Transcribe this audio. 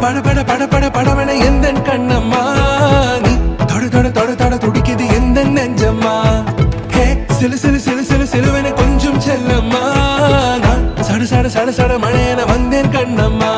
பட பட பட பட படவன எந்த கண்ணம்மா நீ தொட தொட தொட தொட துடிக்குது எந்த நெஞ்சம்மா ஹே சிலு சிலு சிலு சிலு சிலுவன கொஞ்சம் செல்லம்மா நான் சட சட சட சட மழையன வந்தேன் கண்ணம்மா